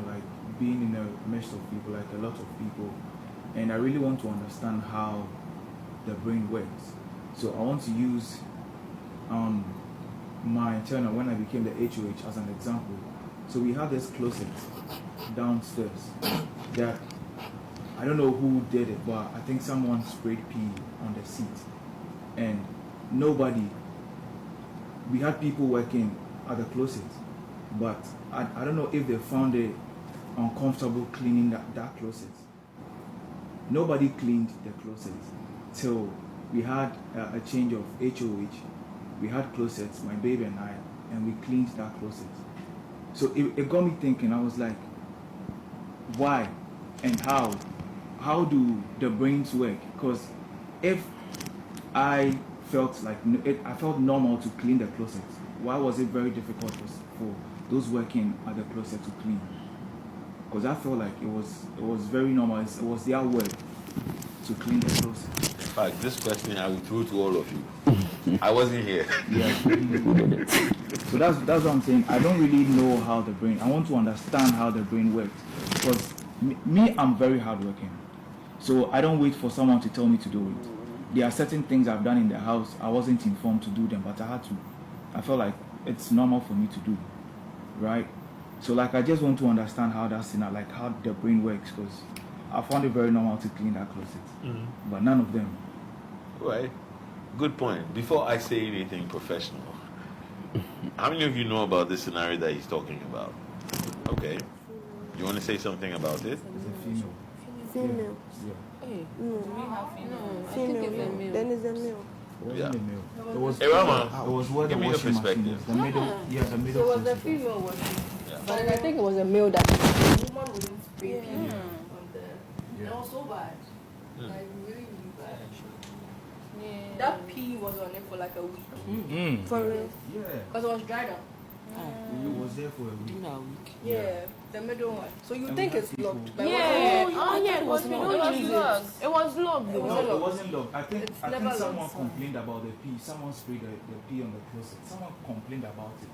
like being in a midst of people, like a lot of people, and I really want to understand how the brain works. So I want to use my internal when I became the HOH as an example. So we have this closet downstairs that I don't know who did it, but I think someone sprayed pee on the seat, and nobody. We had people working at the closet, but I don't know if they found it uncomfortable cleaning that closet. Nobody cleaned the closet till we had a change of HOH. We had closets, my baby and I, and we cleaned that closet. So it got me thinking. I was like, why and how? How do the brains work? Because if I felt like I felt normal to clean the closet, why was it very difficult for those working at the closet to clean? Because I felt like it was very normal. It was their work to clean the closet. In fact, this question I will throw to all of you. I wasn't here. Yeah. So that's what I'm saying. I don't really know how the brain. I want to understand how the brain works. Because me, I'm very hardworking. So I don't wait for someone to tell me to do it. There are certain things I've done in the house. I wasn't informed to do them, but I had to. I felt like it's normal for me to do, right? So like I just want to understand how that's like how the brain works, because I found it very normal to clean that closet, but none of them. Right. Good point. Before I say anything professional, how many of you know about this scenario that he's talking about? Okay. You want to say something about it? It's a female. Female. Yeah. Hey, No. do we have female? I think Female. it's a male. Then it's a male. It wasn't Yeah. a male. It was. Hey, Rama, It was where the give me your washing machine perspective. is. The middle. Yeah, the So middle. it was a closet. female washing. Yeah. But I think it was a male that the woman wouldn't spray pee on the. It was so bad. Like really, really bad. Yeah. That pee was on it for like a week. For real. Yeah. Because it was dried up. It was there for a week. Yeah, the middle one. So you And think we had it's people- locked. But Yeah. it wasn't. Oh, yeah, it was locked. locked. It was locked. It was locked. It No, wasn't it locked. wasn't locked. I think It's never someone locked. complained about the pee. Someone sprayed the pee on the closet. Someone complained about it,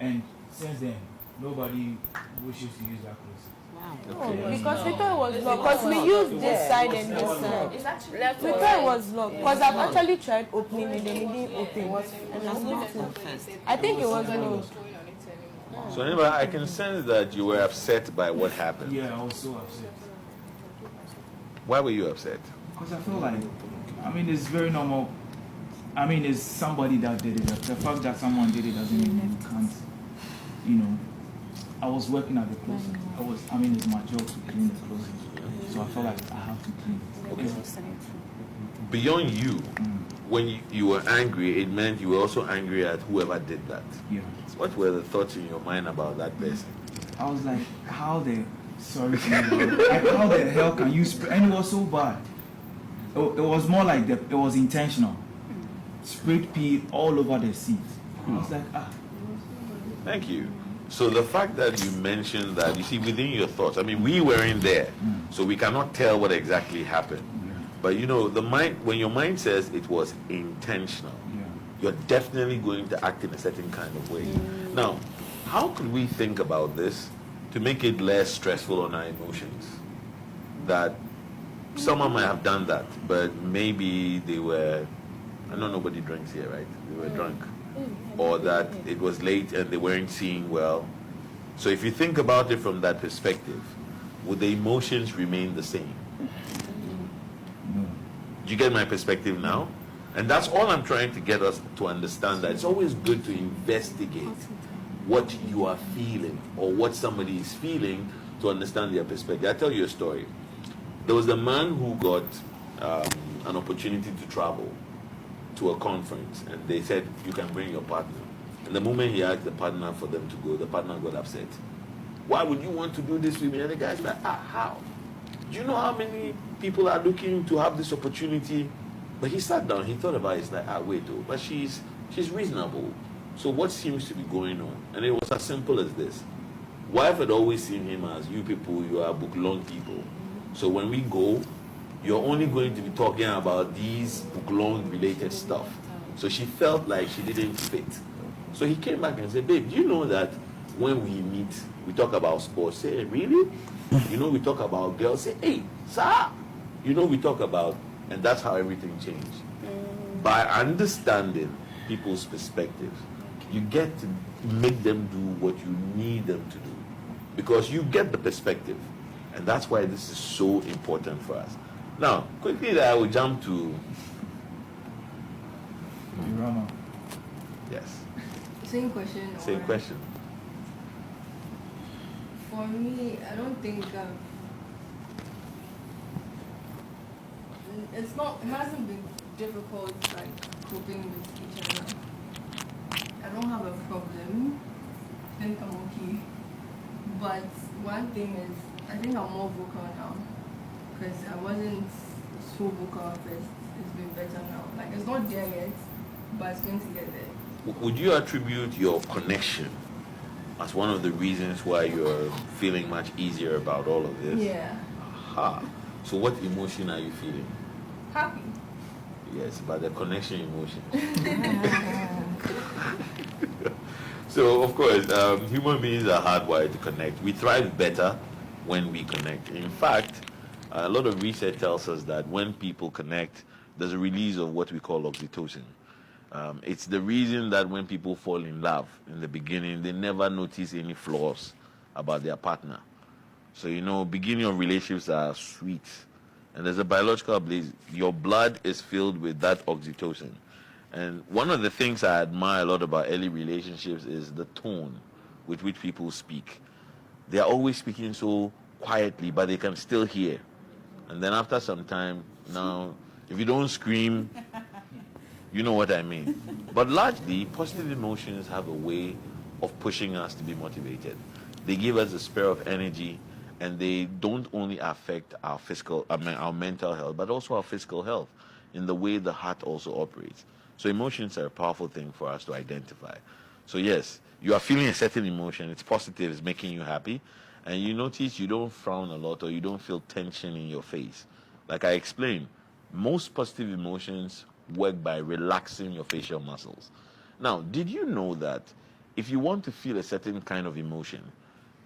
and since then nobody wishes to use that closet. Because we thought it was locked. Because we used this side and this side. It's actually We thought it was locked. Because I've actually tried opening it and it didn't open. And it's not. I think it was locked. So anyway, I can sense that you were upset by what happened. Yeah, I was so upset Why were you upset? because I feel like, I mean, it's very normal. I mean, it's somebody that did it. The fact that someone did it doesn't mean you can't. You know, I was working at the closet. I mean, it's my job to clean the closet. So I felt like I have to clean it. Okay. Beyond you, when you were angry, it meant you were also angry at whoever did that. Yeah. What were the thoughts in your mind about that person? I was like, how the sorry to me, like, how the hell can you spray? And it was so bad. It was more like it was intentional. Sprayed pee all over the seat. I was like, Thank you. So the fact that you mentioned that, you see, within your thoughts, I mean, we weren't there, so we cannot tell what exactly happened. But you know, the mind, when your mind says it was intentional, you're definitely going to act in a certain kind of way. Now, how could we think about this to make it less stressful on our emotions? That someone might have done that, but maybe they were, I know nobody drinks here, right? They were drunk. Or that it was late and they weren't seeing well. So if you think about it from that perspective, would the emotions remain the same? Do you get my perspective now? And that's all I'm trying to get us to understand, that it's always good to investigate what you are feeling or what somebody is feeling to understand their perspective. I'll tell you a story. There was a man who got an opportunity to travel to a conference, and they said, you can bring your partner. And the moment he asked the partner for them to go, the partner got upset. Why would you want to do this with me? And the guy's like, how? Do you know how many people are looking to have this opportunity? But he sat down, he thought about it, he's like, wait, oh, but she's reasonable. So what seems to be going on? And it was as simple as this. Wife had always seen him as, you people, you are book long people. So when we go, you're only going to be talking about these book long related stuff. So she felt like she didn't fit. So he came back and said, babe, do you know that when we meet, we talk about sports. Say, really? You know, we talk about girls. Say, hey, sir. You know, we talk about, and that's how everything changed. By understanding people's perspectives, you get to make them do what you need them to do, because you get the perspective, and that's why this is so important for us. Now, quickly, I will jump to Rama. yes, Same question. same or- question. For me, I don't think it hasn't been difficult like coping with each other. I don't have a problem. I think I'm okay. But one thing is, I think I'm more vocal now because I wasn't so vocal at first. It's been better now. Like it's not there yet, but it's going to get there. Would you attribute your connection as one of the reasons why you're feeling much easier about all of this? Yeah. Aha. So what emotion are you feeling? Happy. Yes, but the connection emotion. So, of course, human beings are hardwired to connect. We thrive better when we connect. In fact, a lot of research tells us that when people connect, there's a release of what we call oxytocin. It's the reason that when people fall in love in the beginning, they never notice any flaws about their partner. So, you know, beginning of relationships are sweet. And there's a biological belief. Your blood is filled with that oxytocin. And one of the things I admire a lot about early relationships is the tone with which people speak. They are always speaking so quietly, but they can still hear. And then after some time, now, if you don't scream, you know what I mean. But largely, positive emotions have a way of pushing us to be motivated. They give us a spare of energy, and they don't only affect our our mental health, but also our physical health in the way the heart also operates. So emotions are a powerful thing for us to identify. So yes, you are feeling a certain emotion, it's positive, it's making you happy, and you notice you don't frown a lot or you don't feel tension in your face. Like I explained, most positive emotions work by relaxing your facial muscles. Now, did you know that if you want to feel a certain kind of emotion,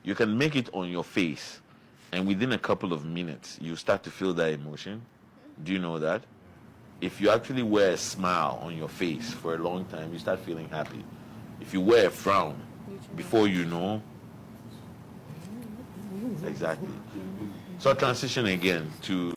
you can make it on your face, and within a couple of minutes, you start to feel that emotion? Do you know that? If you actually wear a smile on your face for a long time, you start feeling happy. If you wear a frown, before you know, exactly. So transition again to